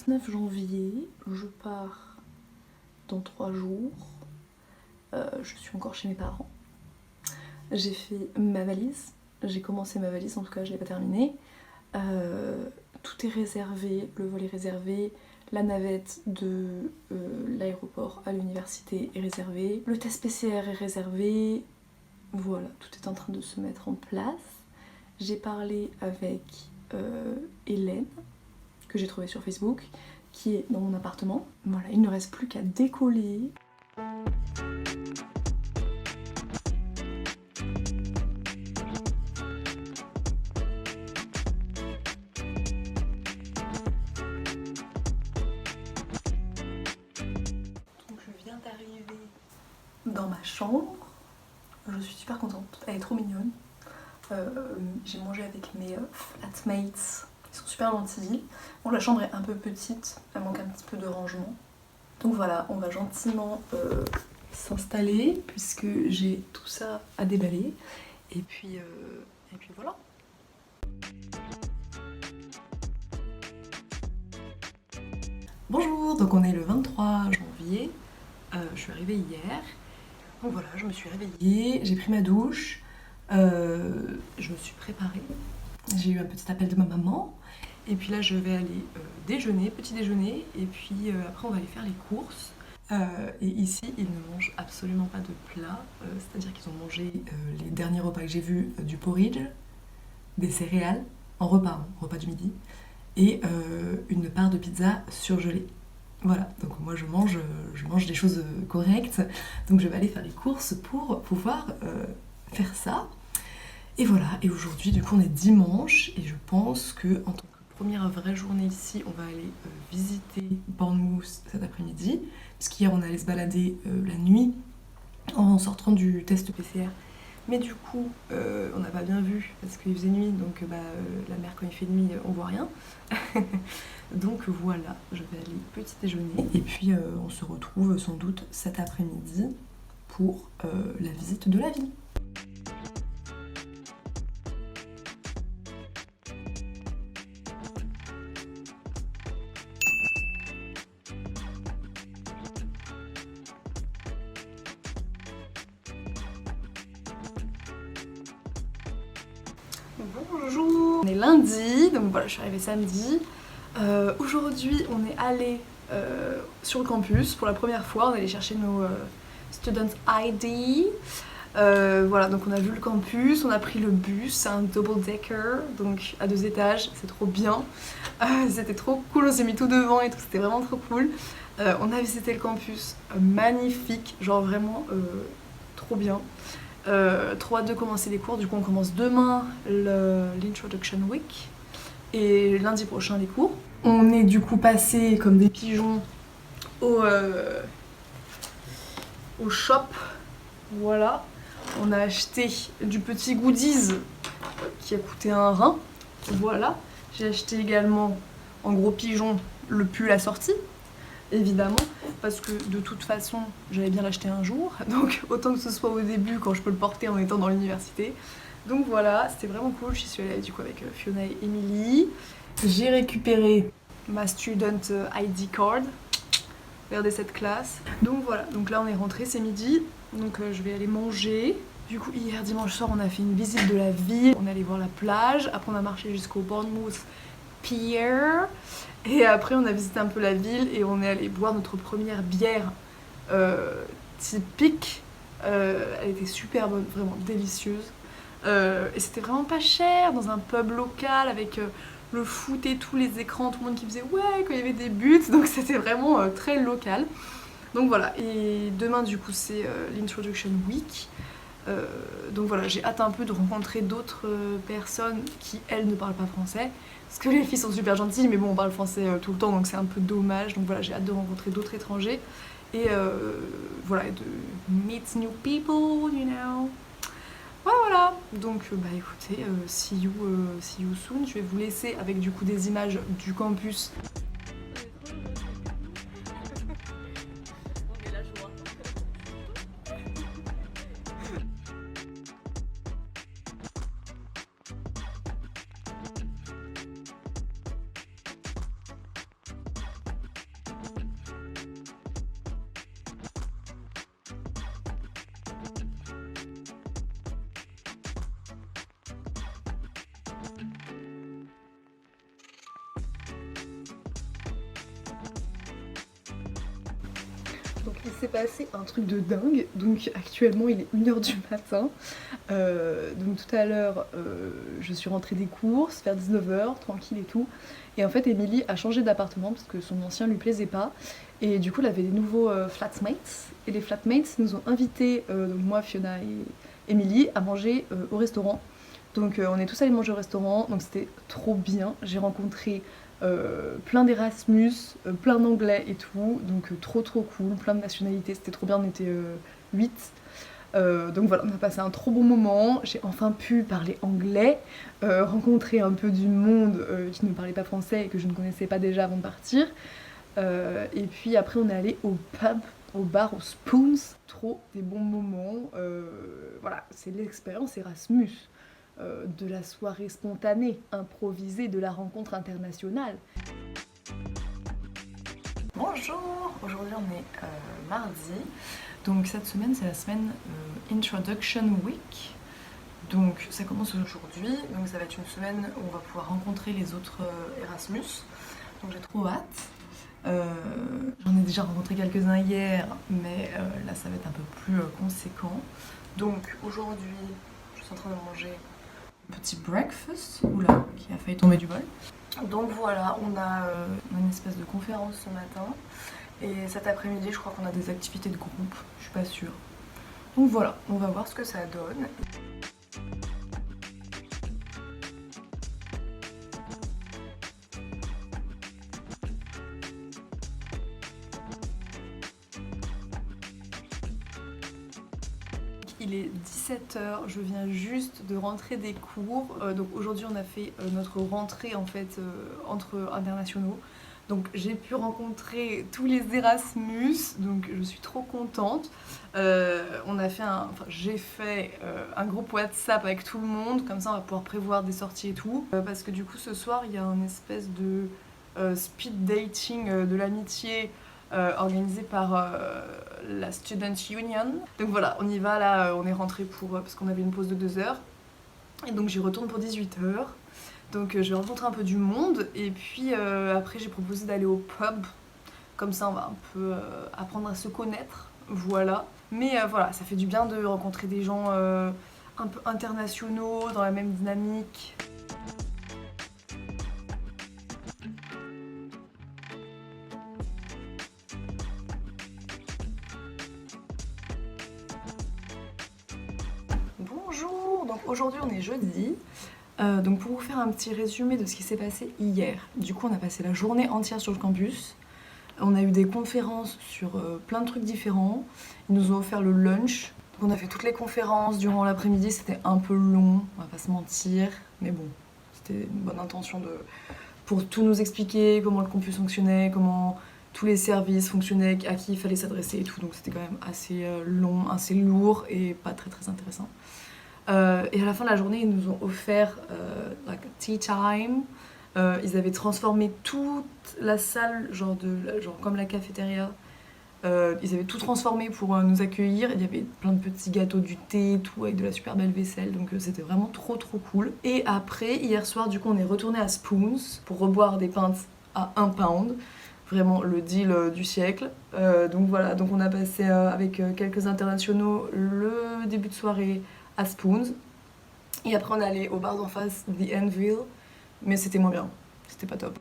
29 janvier, je pars dans 3 jours. Je suis encore chez mes parents. J'ai fait ma valise, j'ai commencé ma valise, en tout cas je l'ai pas terminée. Tout est réservé, le vol est réservé, la navette de l'aéroport à l'université est réservée, le test PCR est réservé, voilà, tout est en train de se mettre en place. J'ai parlé avec Hélène, que j'ai trouvée sur Facebook, qui est dans mon appartement. Voilà, il ne reste plus qu'à décoller. Donc je viens d'arriver dans ma chambre. Je suis super contente, elle est trop mignonne. J'ai mangé avec mes flatmates, ils sont super gentils. Bon, la chambre est un peu petite, elle manque un petit peu de rangement. Donc voilà, on va gentiment s'installer puisque j'ai tout ça à déballer. Et puis voilà. Bonjour, donc on est le 23 janvier. Je suis arrivée hier. Donc voilà, je me suis réveillée, j'ai pris ma douche, je me suis préparée. J'ai eu un petit appel de ma maman. Et puis là, je vais aller déjeuner, petit déjeuner. Et puis après, on va aller faire les courses. Et ici, ils ne mangent absolument pas de plat. C'est-à-dire qu'ils ont mangé les derniers repas que j'ai vus, du porridge, des céréales, en repas, hein, repas du midi, et une part de pizza surgelée. Voilà, donc moi je mange des choses correctes, donc je vais aller faire les courses pour pouvoir faire ça. Et voilà, et aujourd'hui du coup on est dimanche, et je pense que en tant que première vraie journée ici, on va aller visiter Bournemouth cet après-midi, parce qu'hier on allait se balader la nuit en sortant du test PCR. Mais du coup, on n'a pas bien vu parce qu'il faisait nuit, donc la mer quand il fait nuit, on voit rien. Donc voilà, je vais aller petit déjeuner et puis on se retrouve sans doute cet après-midi pour la visite de la ville. Bonjour. On est lundi, donc voilà, je suis arrivée samedi. Aujourd'hui, on est allé sur le campus pour la première fois. On est allé chercher nos student ID. Voilà, donc on a vu le campus, on a pris le bus, c'est un double decker, donc à 2 étages, c'est trop bien. C'était trop cool, on s'est mis tout devant et tout, c'était vraiment trop cool. On a visité le campus, magnifique, genre vraiment trop bien. Trop hâte de commencer les cours, du coup on commence demain l'Introduction Week et lundi prochain les cours. On est du coup passé comme des pigeons au shop, voilà. On a acheté du petit goodies qui a coûté un rein, voilà. J'ai acheté également en gros pigeon le pull assorti, évidemment, parce que de toute façon j'allais bien l'acheter un jour, donc autant que ce soit au début quand je peux le porter en étant dans l'université. Donc voilà, c'était vraiment cool, j'y suis allée du coup avec Fiona et Emily. J'ai récupéré ma student ID card, regardez cette classe. Donc voilà, donc là on est rentré, c'est midi, donc je vais aller manger. Du coup hier dimanche soir on a fait une visite de la ville, on est allé voir la plage, après on a marché jusqu'au Bournemouth Pier. Et après on a visité un peu la ville et on est allé boire notre première bière typique. Elle était super bonne, vraiment délicieuse. Et c'était vraiment pas cher, dans un pub local avec le foot et tous les écrans, tout le monde qui faisait ouais quand il y avait des buts, donc c'était vraiment très local. Donc voilà, et demain du coup c'est l'Introduction Week. Donc voilà, j'ai hâte un peu de rencontrer d'autres personnes qui, elles, ne parlent pas français. Parce que les filles sont super gentilles, mais bon, on parle français tout le temps, donc c'est un peu dommage. Donc voilà, j'ai hâte de rencontrer d'autres étrangers. Et voilà, de meet new people, you know. Ouais, voilà. Donc bah écoutez, see you soon. Je vais vous laisser avec du coup des images du campus. Il s'est passé un truc de dingue, donc actuellement il est 1h du matin. Donc tout à l'heure je suis rentrée des courses vers 19h, tranquille et tout. Et en fait Émilie a changé d'appartement parce que son ancien lui plaisait pas. Et du coup elle avait des nouveaux flatmates. Et les flatmates nous ont invités, donc moi, Fiona et Émilie, à manger au restaurant. Donc on est tous allés manger au restaurant, donc c'était trop bien. J'ai rencontré plein d'Erasmus, plein d'anglais et tout, donc trop cool, plein de nationalités, c'était trop bien, on était 8. Donc voilà, on a passé un trop bon moment, j'ai enfin pu parler anglais, rencontrer un peu du monde qui ne parlait pas français et que je ne connaissais pas déjà avant de partir. Et puis après on est allé au pub, au bar, au Spoons, trop des bons moments. Voilà, c'est l'expérience Erasmus. De la soirée spontanée, improvisée, de la rencontre internationale. Bonjour, aujourd'hui on est mardi, donc cette semaine c'est la semaine Introduction Week, donc ça commence aujourd'hui, donc ça va être une semaine où on va pouvoir rencontrer les autres Erasmus, donc j'ai trop hâte. J'en ai déjà rencontré quelques-uns hier, mais là ça va être un peu plus conséquent. Donc aujourd'hui je suis en train de manger petit breakfast, oula, qui a failli tomber du bol. Donc voilà, on a une espèce de conférence ce matin. Et cet après-midi, je crois qu'on a des activités de groupe, je suis pas sûre. Donc voilà, on va voir ce que ça donne. Il est 17h, je viens juste de rentrer des cours. Donc aujourd'hui on a fait notre rentrée en fait entre internationaux. Donc j'ai pu rencontrer tous les Erasmus, donc je suis trop contente. J'ai fait un groupe WhatsApp avec tout le monde, comme ça on va pouvoir prévoir des sorties et tout. Parce que du coup ce soir il y a une espèce de speed dating de l'amitié organisé par la Student Union. Donc voilà, on y va là, on est rentré parce qu'on avait une pause de 2 heures. Et donc j'y retourne pour 18h. Donc je vais rencontrer un peu du monde. Et puis après j'ai proposé d'aller au pub. Comme ça on va un peu apprendre à se connaître. Voilà. Mais voilà, ça fait du bien de rencontrer des gens un peu internationaux, dans la même dynamique. Bonjour, donc aujourd'hui on est jeudi. Donc pour vous faire un petit résumé de ce qui s'est passé hier. Du coup on a passé la journée entière sur le campus. On a eu des conférences sur plein de trucs différents. Ils nous ont offert le lunch. Donc on a fait toutes les conférences durant l'après-midi, c'était un peu long, on va pas se mentir. Mais bon, c'était une bonne intention pour tout nous expliquer, comment le campus fonctionnait, comment tous les services fonctionnaient, à qui il fallait s'adresser et tout. Donc c'était quand même assez long, assez lourd et pas très intéressant. Et à la fin de la journée, ils nous ont offert like tea time. Ils avaient transformé toute la salle, genre comme la cafétéria. Ils avaient tout transformé pour nous accueillir. Il y avait plein de petits gâteaux, du thé, tout avec de la super belle vaisselle. Donc c'était vraiment trop cool. Et après, hier soir, du coup, on est retourné à Spoons pour reboire des pintes à 1 pound. Vraiment le deal du siècle. Donc voilà, donc on a passé avec quelques internationaux le début de soirée à Spoons. Et après on est allé au bar d'en face, The Anvil, mais c'était moins bien, c'était pas top.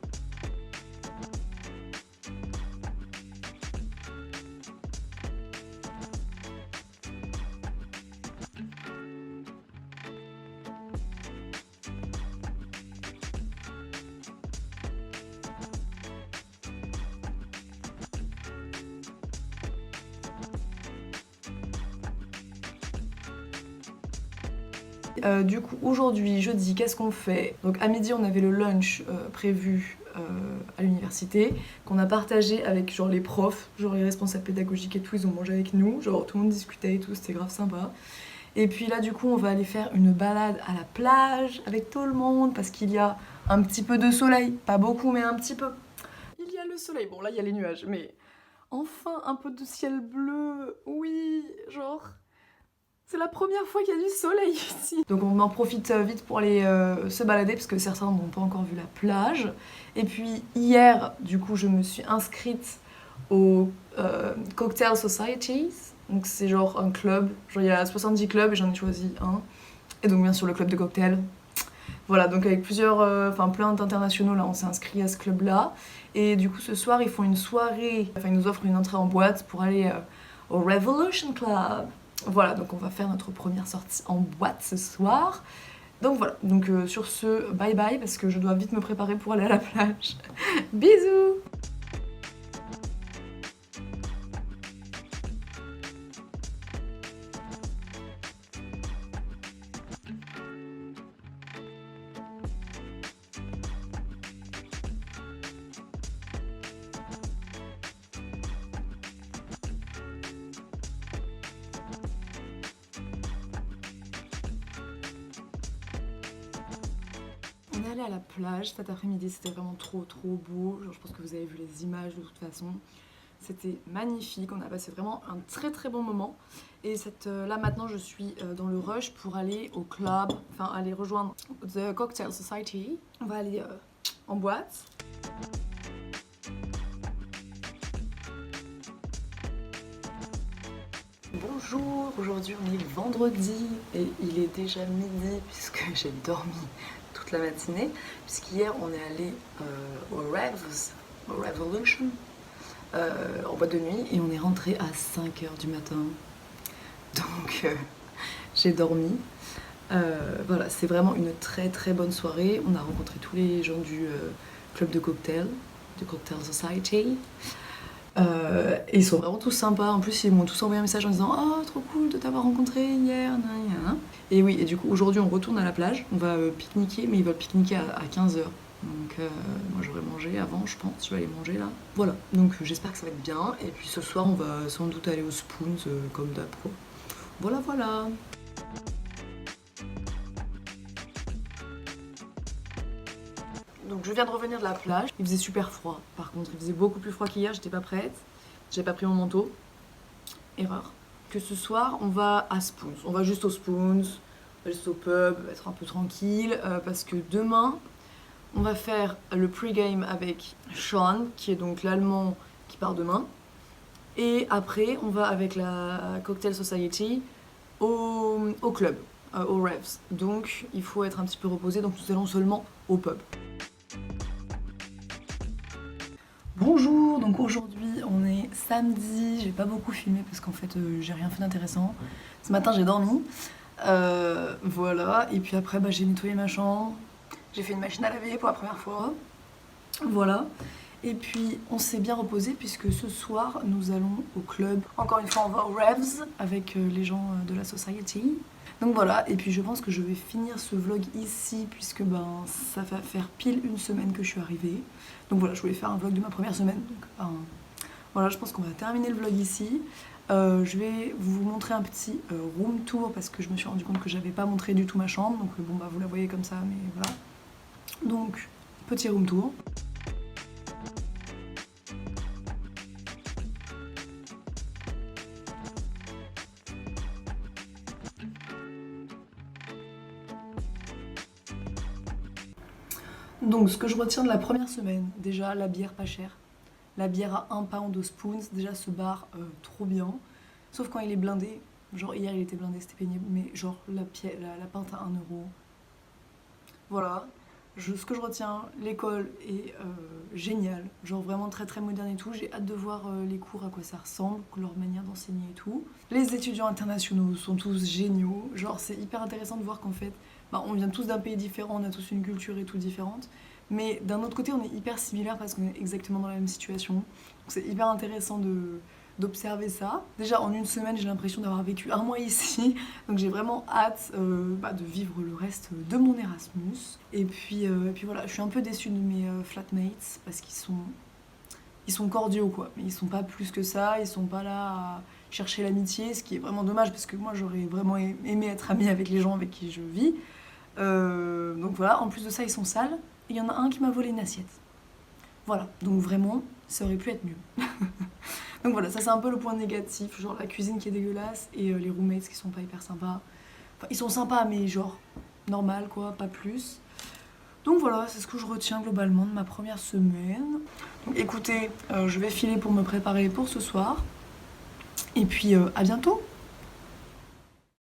Du coup aujourd'hui, jeudi, qu'est-ce qu'on fait? Donc à midi on avait le lunch prévu à l'université qu'on a partagé avec genre les profs, genre les responsables pédagogiques et tout, ils ont mangé avec nous, genre tout le monde discutait et tout, c'était grave sympa. Et puis là du coup on va aller faire une balade à la plage avec tout le monde parce qu'il y a un petit peu de soleil, pas beaucoup mais un petit peu. Il y a le soleil, bon là il y a les nuages mais enfin un peu de ciel bleu, oui, genre... C'est la première fois qu'il y a du soleil ici. Donc on en profite vite pour aller se balader parce que certains n'ont pas encore vu la plage. Et puis hier, du coup, je me suis inscrite au Cocktail Societies. Donc c'est genre un club, genre il y a 70 clubs et j'en ai choisi un. Et donc bien sûr le club de cocktail. Voilà, donc avec plusieurs, plein d'internationaux là, on s'est inscrit à ce club-là. Et du coup ce soir ils font une soirée, enfin ils nous offrent une entrée en boîte pour aller au Revolution Club. Voilà, donc on va faire notre première sortie en boîte ce soir. Donc voilà, donc sur ce, bye bye parce que je dois vite me préparer pour aller à la plage. Bisous! On est allé à la plage cet après-midi, c'était vraiment trop beau. Genre, je pense que vous avez vu les images de toute façon. C'était magnifique, on a passé vraiment un très bon moment. Et là maintenant je suis dans le rush pour aller au club, enfin aller rejoindre The Cocktail Society. On va aller en boîte. Bonjour, aujourd'hui on est vendredi et il est déjà midi puisque j'ai dormi toute la matinée. Puisqu'hier on est allé au Revolution, en boîte de nuit et on est rentré à 5h du matin. Donc j'ai dormi. Voilà, c'est vraiment une très bonne soirée. On a rencontré tous les gens du club de cocktail, du Cocktail Society. Et ils sont vraiment tous sympas. En plus, ils m'ont tous envoyé un message en disant oh, trop cool de t'avoir rencontré hier. Et oui, et du coup, aujourd'hui, on retourne à la plage. On va pique-niquer, mais ils veulent pique-niquer à 15h. Donc, moi, j'aurais mangé avant, je pense. Je vais aller manger là. Voilà, donc j'espère que ça va être bien. Et puis ce soir, on va sans doute aller au Spoons, comme d'hab, quoi. Voilà. Donc je viens de revenir de la plage, il faisait super froid. Par contre, il faisait beaucoup plus froid qu'hier, j'étais pas prête. J'ai pas pris mon manteau. Erreur. Que ce soir, on va à Spoons. On va juste au Spoons, on va juste au pub, être un peu tranquille. Parce que demain, on va faire le pre-game avec Sean, qui est donc l'allemand qui part demain. Et après, on va avec la Cocktail Society au club, au Revs. Donc il faut être un petit peu reposé, donc nous allons seulement au pub. Bonjour, donc aujourd'hui on est samedi, j'ai pas beaucoup filmé parce qu'en fait j'ai rien fait d'intéressant. Ce matin j'ai dormi, voilà, et puis après j'ai nettoyé ma chambre, j'ai fait une machine à laver pour la première fois, voilà. Et puis on s'est bien reposé puisque ce soir nous allons au club. Encore une fois on va au Revs avec les gens de la Society. Donc voilà, et puis je pense que je vais finir ce vlog ici puisque ça va faire pile une semaine que je suis arrivée. Donc voilà, je voulais faire un vlog de ma première semaine. Donc, voilà, je pense qu'on va terminer le vlog ici. Je vais vous montrer un petit room tour parce que je me suis rendu compte que j'avais pas montré du tout ma chambre. Donc vous la voyez comme ça, mais voilà. Donc, petit room tour. Donc ce que je retiens de la première semaine, déjà la bière pas chère. La bière à 1 pound au Spoons, déjà ce bar trop bien. Sauf quand il est blindé, genre hier il était blindé, c'était pénible, mais genre la pinte à 1 euro. Voilà. Ce que je retiens, l'école est géniale, genre vraiment très moderne et tout. J'ai hâte de voir les cours, à quoi ça ressemble, leur manière d'enseigner et tout. Les étudiants internationaux sont tous géniaux, genre c'est hyper intéressant de voir qu'en fait, on vient tous d'un pays différent, on a tous une culture et tout différente. Mais d'un autre côté, on est hyper similaires parce qu'on est exactement dans la même situation. Donc c'est hyper intéressant d'observer ça. Déjà en une semaine, j'ai l'impression d'avoir vécu un mois ici, donc j'ai vraiment hâte de vivre le reste de mon Erasmus. Et puis voilà, je suis un peu déçue de mes flatmates parce qu'ils sont cordiaux quoi, mais ils sont pas plus que ça, ils sont pas là à chercher l'amitié, ce qui est vraiment dommage parce que moi j'aurais vraiment aimé être amie avec les gens avec qui je vis. Donc voilà, en plus de ça ils sont sales, et il y en a un qui m'a volé une assiette. Voilà, donc vraiment, ça aurait pu être mieux. Donc voilà, ça c'est un peu le point négatif, genre la cuisine qui est dégueulasse et les roommates qui sont pas hyper sympas. Enfin, ils sont sympas, mais genre normal quoi, pas plus. Donc voilà, c'est ce que je retiens globalement de ma première semaine. Donc écoutez, je vais filer pour me préparer pour ce soir. Et puis à bientôt!